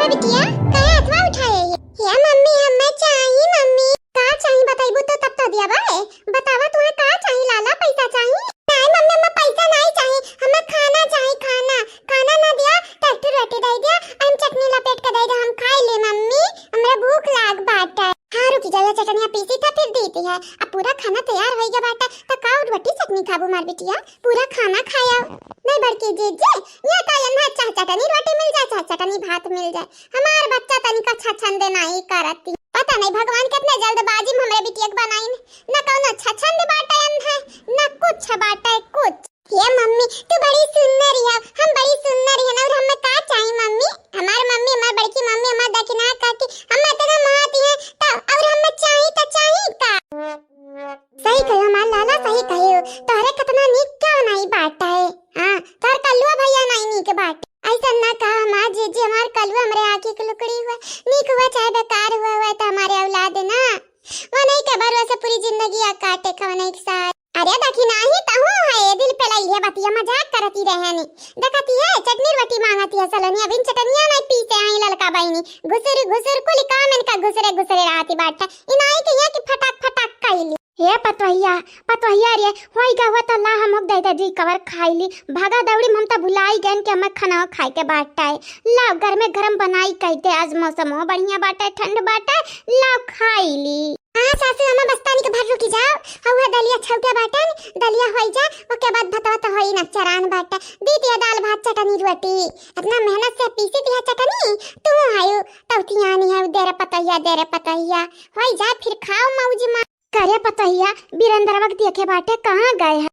ए बिटिया काहे हाथवा उठाए ये मम्मी हमें चाहिए मम्मी का चाहिए बताइबो तो तब तो दिया बाए बतावा तुम्हें का चाहिए लाला पैसा चाहिए नहीं मम्मी हमें पैसा नहीं चाहिए हमें खाना चाहिए खाना खाना ना दिया टट्टू रोटी दे दिया हम चटनी लपेट के दे दे हम खाई ले मम्मी हमरा भूख लाग बाटा हां रुकी जाओ चटनिया पीसी था फिर देती है अब पूरा खाना तैयार हो गया बाटा तो का रोटी चटनी खाबो मार बिटिया पूरा खाना खाया नहीं बड़की जीजे या कायन भात चटनी रोटी मिल जाए चटनी भात मिल जाए हमार बच्चा तनिका छछन दे नहीं करती पता नहीं भगवान कितने जल्दबाजी में हमरे बिटिया के बनाइन न कौन छछन दे बाटन है न कुछ बाटा है कुछ ये मम्मी तू बड़ी सुंदर है हम बड़ी सुंदर है और हमें का चाहिए मम्मी हमार बड़की मम्मी हमार दक्षिणा काकी हम इतना माती है तो और हमें चाहिए तो चाहिए का सही कहो हमार लाला सही कहो तोरे कितना नीक क्यों नहीं बाटा है हां तोर कलुआ भैया नहीं नीक बाट ऐसा ना कहा हमार जीजी हमार कलुआ हमरे आंखी की लुकड़ी हुआ नीक हुआ चाहे बेकार हुआ तो हमारे औलाद ना वो नहीं के भरोसे पूरी जिंदगी आ काटे खवने के साथ अरे देखी नहीं तो है दिल पे लाई है बतिया मजाक करती रहनी देखती है चटनी रोटी मांगती है सलोनी अभी चटनिया नहीं पीते आई ललका बहनी घुसुर कुल काम इनका घुसरे रहती बाटा इनाई के ये कि फटाक फटाक खाईली हे पतवहिया रे होई गवा त ला हम दे दे जी कवर खाईली भागा दौड़ी हम त भुलाई गन के हम खाना खाए के बाटा है लाओ घर में गरम बनाई कहते आज मौसम हो बढ़िया बाटा है ठंड बाटा है लाओ खाईली हां सासू हम बस्तानी के भर रुकी जाओ हवा दलिया छौका बाटन दलिया होई जा ओके बाद भतवा तो होई न चरान बाटा दीदी दाल भात चटनी रोटी इतना मेहनत से पीसी दिया चटनी तू आयो तौतिया नहीं है देरे पतैया होई जा फिर खाओ मौज में करे पतैया बीरेंद्रवा के देखे बाटे कहां गए हैं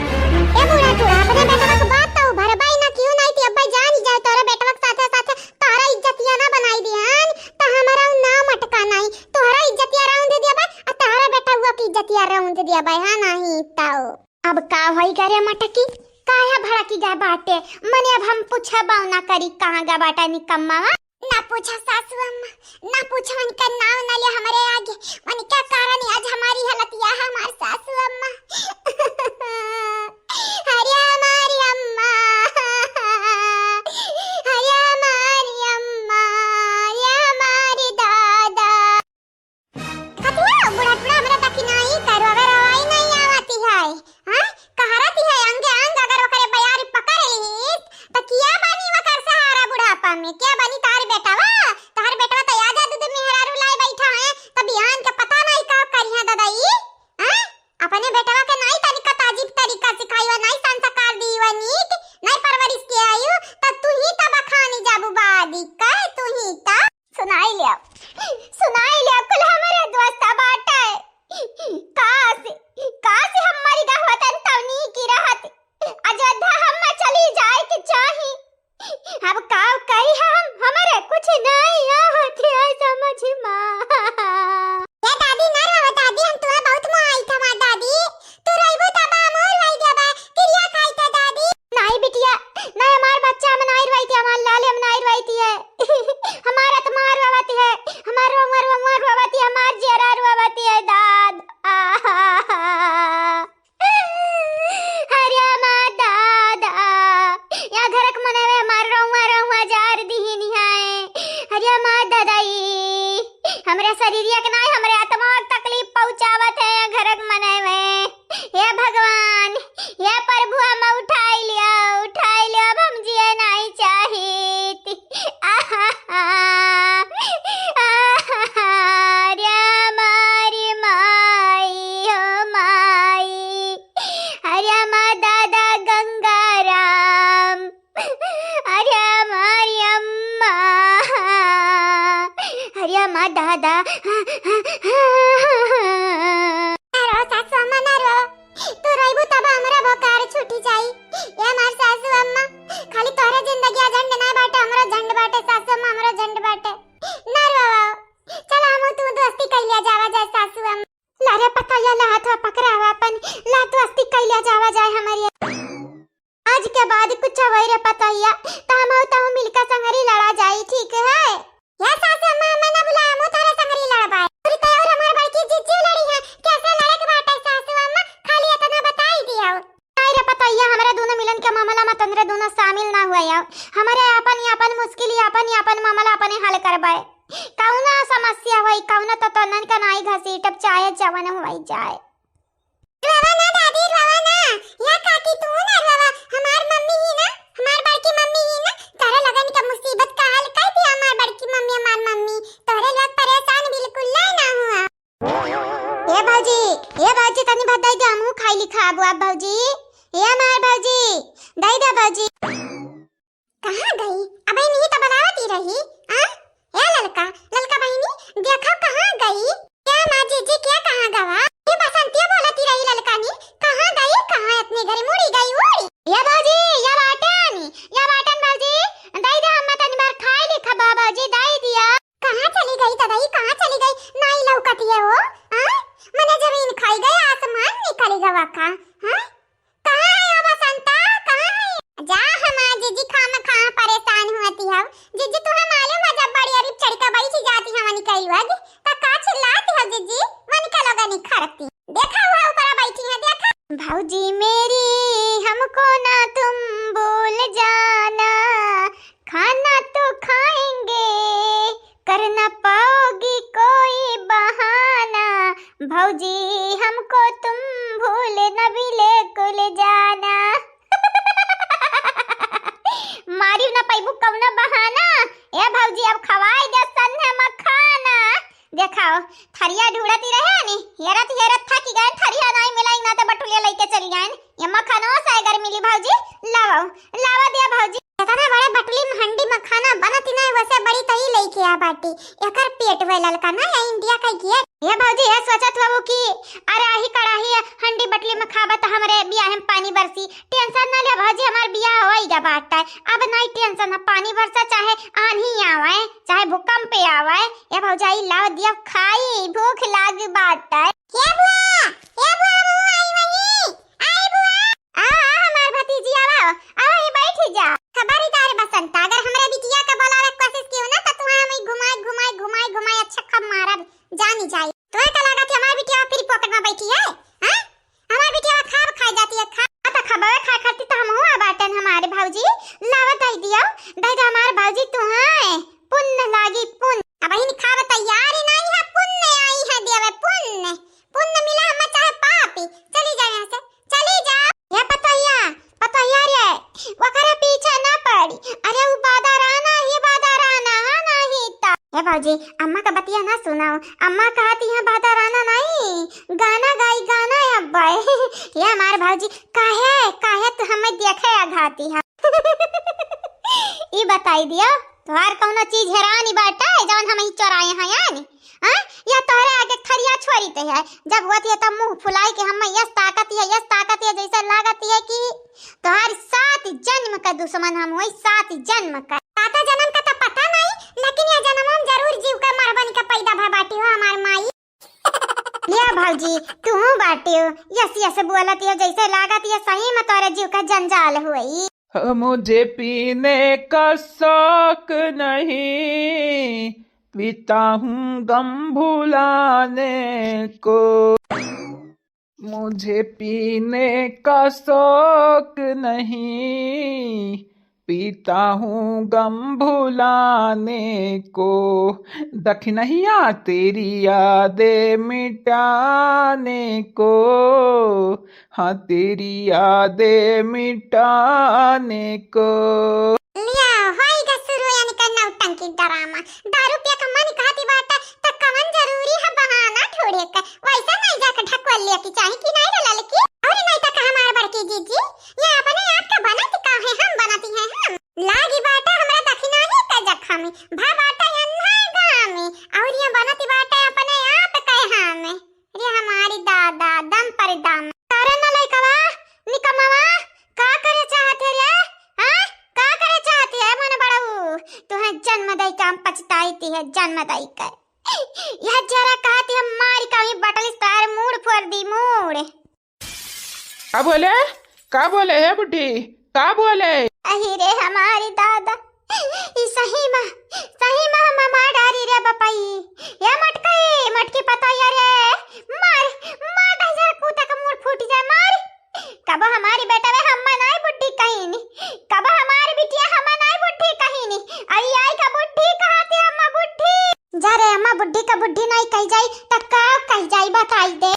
ए बुढ़ा थोड़ा अपने बेटवा के बात तो भरबाई ना क्यों नहीं थी अब्बा जान ही जाओ तोरा बेटवा के साथे तोरा इज्जतिया ना बनाई दियान तो हमारा नाम अटका नहीं तोरा इज्जतिया राउंड दे दिया बा आ तोरा बेटा हुआ की इज्जतिया राउंड दे दिया बा हां नहीं ताओ अब का होई करे मटकी काया भड़की जा बाटे मने अब हम पूछा बावना करी कहां गा बाटा निकम्मा ना पूछा सासू अम्मा ना पूछा उनका नाम ना ले हमारे आगे मन क्या कारण है आज हमारी हालत यह है हमारे सासू अम्मा अरे हमारी अम्मा अरे हमारी अम्मा अरे हमारे दादा कतिया बुढ़ा हमरा तक नहीं करो अगर आवाज नहीं आती है हां कहरती है अंगे अंग अगर ओकरे बयारी पकड़ ली तो किया बनी वकर सहारा बुढ़ापा में क्या बनी तार बेटावा तो याद है दूध मेहरारू लाई बैठा है तब बिहान के पता नहीं का करिया दादाई हां अपने बेटावा के नहीं तरीका ताजीब तरीका सिखाईवा नहीं संस्कार दीवा नीक नहीं परवरिश के आयु तब तू ही तब खानी जाबू बादी का तू ही ता सुनाई लिया कुल हमारे दोस्त बाटा है कासे हमारी गहवतन तवनी की रहत अयोध्या हम चली जाए कि चाही अब का कही हम हमारे कुछ नहीं होती है समझ मां ये दादी ना रहो दादी हम तुम्हें बहुत मोह था मां दादी तू रहबो तब मोर वही देबा क्रिया खाई था दादी नहीं बिटिया नहीं हमार बच्चा में नहीं रही थी हमार लाले में नहीं रही थी हमारा तो मार रवाती है हमार उमर रवाती हमार जेरा रवाती है दाद हरिया मां दादा या घरक मनेवे मार रहुआ जार दीहिन है हरिया मां दादाई हमरे शरीरिया के नहीं हमरे आत्मा को तकलीफ पहुंचावत है घरक मनेवे हे भगवान हे प्रभु हम उठाई लिया अब हम जिए नहीं चाहिए हमारी माई हो माई हरिया मां दादा गंगाराम हरिया हमारी अम्मा हरिया मां दादा सासू अम्मा ना रो तू रहबू तब हमरा भकार छूटी जाई ये हमार सासू अम्मा खाली तोरे जिंदगी झंड ना बाटे हमरा झंड बाटे सासू अम्मा हमरा झंड बाटे ना रो चल हम तू दोस्ती कइला जावा जाए सासू अम्मा लारे पता या ला हाथ पकड़ावा अपन ला दोस्ती कइला जावा जाए हमारी आज के बाद कुछ होई रे पतैया त हम मिलकर संगरी लड़ा जाई ठीक है या सासू अम्मा ना बुलाया मो तारे संगरी लड़बा अपन अपन मुश्किल अपन अपन मामला अपने हल करबाए। कौना समस्या होई कौना तो तनन का नाई घसी टप चाहे जवन होई जाए। रवा ना दादी रवा ना, या काकी तू ना रवा, हमार मम्मी ही ना, हमार बड़की मम्मी ही ना, तारा लगन का मुसीबत का हल कर दिया हमार बड़की मम्मी हमार मम्मी, तोरे लोग परेशान बिल्कुल ना हुआ। ए भौजी तनी भात दई दे हमहू खाई ली खाबो अब भौजी। ए हमार भौजी दई दे भौजी। कहां गई अबे नहीं तो बतावती रही आ ए ललका ललका बहनी देखो कहां गई क्या मां जीजी क्या कहां गवा ये बसंतिया बोलती रही ललका नी कहां गई कहां अपने घर मुड़ी गई उड़ी या भौजी या बाटन भौजी दई दे हम तनी बार खाई ली खाबो भौजी दई दिया। कहां चली गई तदई कहां चली गई नहीं लौकती है वो हां मने जमीन खाई गई आसमान निकल गवा का हां कहां है वो बसंता कहां है जा हम जीजी खाम खा परेशान होती है जीजी तुम्हें मालूम है जब बड़ी अरीब चढ़का बड़ी सी जाती है वनी कई वग ता का चिल्लाती है जीजी वनी का लोगा नहीं खड़कती देखा हुआ ऊपर बैठी है देखा भौजी मेरी हमको ना तुम भूल जाना खाना तो खाएंगे कर ना पाओगी कोई बहाना भौजी हमको तुम भूल न बिल्कुल जाना। मारी ना पैबू कौना बहाना ए भौजी अब खवाई दे सन्ने मखाना। देखाओ थरिया ढूंढती रहे नी हेरत था कि गए थरिया नहीं मिलाई ना तो बटुलिया लेके चली गए ये मखाना से अगर मिली भौजी लावा दिया भौजी इतना बड़े बटली में हंडी मखाना बनती नहीं वैसे बड़ी तई लेके आ बाटी एकर पेट वे ललका ना या इंडिया का गिया ये भौजी है सोचत बाबू की अरे आही कड़ाही हंडी बटली में खाबा तो हमरे बियाह में पानी बरसी टेंशन ना ले भौजी हमार बियाह होइगा बाटा अब नहीं टेंशन ना पानी बरसा चाहे आंधी आवे चाहे भूकंप आवे ये भौजाई लाओ दिया खाई भूख लागी बाटा ये बुआ आई बुआ आ हमार भतीजी आओ ये बैठी जा। खबरदार बसंता अगर हमरे बिटिया का बोलावे कोशिश कियो ना तो तुम्हें घुमाई अच्छा खब मारब जानी जाई तोए का लागत हमार बिटिया फिर पॉकेट में बैठी है हां हमार बिटिया खाब खा जाती है खा तो खबर खा खाती तो हम हुआ बाटन हमारे भौजी लावा दई दियो हमार भौजी तू है पुण्य लागी पुण्य अब ही खाब तैयार ही नहीं है पुण्य आई है देवे पुण्य मिला हमें चाहे पापी चली जा यहां से चली जा ये पतैया रे वकरा पीछे ना पड़ी अरे वो बादाराना नहीं ता ये भौजी अम्मा का बतिया ना सुनाओ अम्मा कहती है बादाराना नहीं गाना अब्बा ये हमारे भौजी काहे तो हमें देखे आघाती है। ये बताई दियो तोहार कौनो चीज हेरानी बाटा है जवन हम ही चोराए हैं यानी हां या तोहरे आगे थरिया छोड़ी ते है जब होती है तब मुंह फुलाई के हम यस ताकत है जैसा लागत है कि तोहार 7 जन्म का दुश्मन हम होई 7 जन्म का साता जन्म का तो पता नहीं लेकिन ये जन्म हम जरूर जीव का मरबन का पैदा भा बाटी हो हमार माई ये भौजी तू बाटी हो यस बोलती है जैसे लागत है सही में तोरे जीव का जंजाल हुई। मुझे पीने का शौक नहीं पीता हूँ गम भुलाने को मुझे पीने का शौक नहीं पीता हूँ गम भुलाने को दखनहिया तेरी यादें मिटाने को हाँ तेरी यादें मिटाने को। लिया होइगा शुरू यानी करना उटंकी ड्रामा दारू पिया का मन कहती बाटा तो कवन जरूरी है बहाना ढूंढे का वैसा नहीं जाकर ढकवल लिया की चाहे कि नहीं रे लड़की और नहीं तो कहा हमारे बड़की जीजी ये अपने आप का बनाती का है हम बनाती हैं हम लागी बाटा हमरा दखिना ही का जखा में भा बाटा अन्ना गांव में और ये बनाती बाटा अपने आप कहे हमें रे हमारी दादा दम पर दम तारा न लइकवा निकमवा का करे चाहते रे हां का करे चाहती है मन बड़ऊ तुहे जन्म दई काम पछताईती है जन्म दई का यह जरा कहती है मारी का बटल स्टार मूड फोड़ दी मूड का बोले है बुढ़ी का बोले अही रे हमारी दादा सही में हम मार डारी रे बपाई ये मटकी पता यार मार जा कूता का मूड फूट जा मार कब हमारी बेटा वे हम नहीं बुढ़ी कहीं कब हमारी बिटिया हम नहीं बुढ़ी कहीं बुढ़ी का बुढ़ी नहीं कह जाई त का कह जाई बताई दे।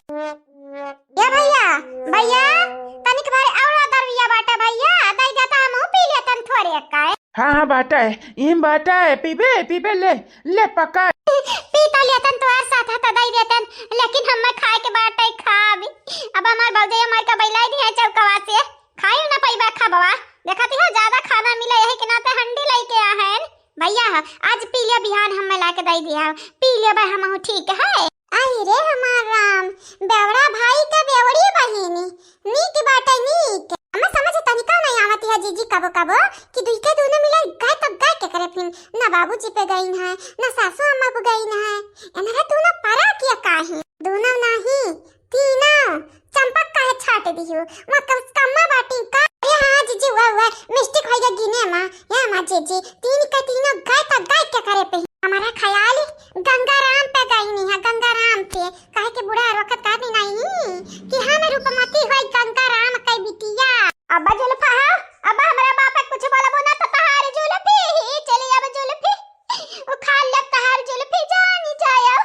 ये भैया भैया तनिक बारे और दरविया बाटा भैया दई जाता हम पी लेतन थोड़े का। हाँ हाँ बाटा है, इम बाटा है, पीबे पीबे ले पका। पीता लेतन तो यार साथ हाथ दई देतन, लेकिन हम खाए के बाटा ही खाबी। अब हमार बौजे हमार का बैलाई दी है चौकवा से खाई ना पैबा खा बाबा। देखती है ज्यादा खाना मिले यही के नाते हंडी लेके आ है भैया। आज पी लिया बिहान हम ला के दई दिया, पी लिया भाई हम ठीक है। आई रे हमार राम, बेवड़ा भाई का बेवड़ी बहिनी नीक बाटे नीक। हमें समझ तनिका नहीं आवत है जीजी कबो कबो कि दुई के दोनों मिले गाय तब गाय के करे फिर ना बाबूजी पे गई है ना सासू अम्मा पे गई है। इनका दोनों पारा किया काहे दोनों नहीं तीनों चंपक काहे छाट दियो वो कम्मा बाटी का। ये हां जीजी हुआ मिस्टेक हो गया गिने मां या मां जीजी तीन का तीनों गाय तब गाय के करे पे। हमारा ख्याल गंगाराम पे गई नहीं है, गंगाराम पे काहे के बुढ़ा रोकत का नहीं कि हम रूपमती होई गंगाराम कई बिटिया। अब्बा जुल्फा अब्बा हमारा बाप कुछ बोलबो ना तो तहार जुल्फी ही चली अब जुल्फी वो खा ले तहार जुल्फी जानी जाया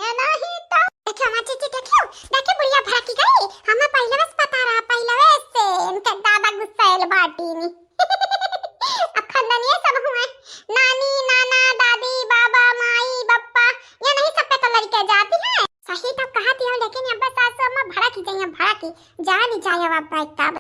ये नहीं तो। देखो मां जीजी देखो बुढ़िया भागी गई। हमें पहले बस पता रहा पहले वैसे इनके दादा गुस्साएल बाटी नी अब खानदानी सब हुए नानी नाना दादी बाबा माई बप्पा ये नहीं सब पे तो लड़के जाती है। सही तो कहती हो लेकिन अब सासू अम्मा भड़क ही जाइए भड़क ही जा नहीं जाए अब भाई तब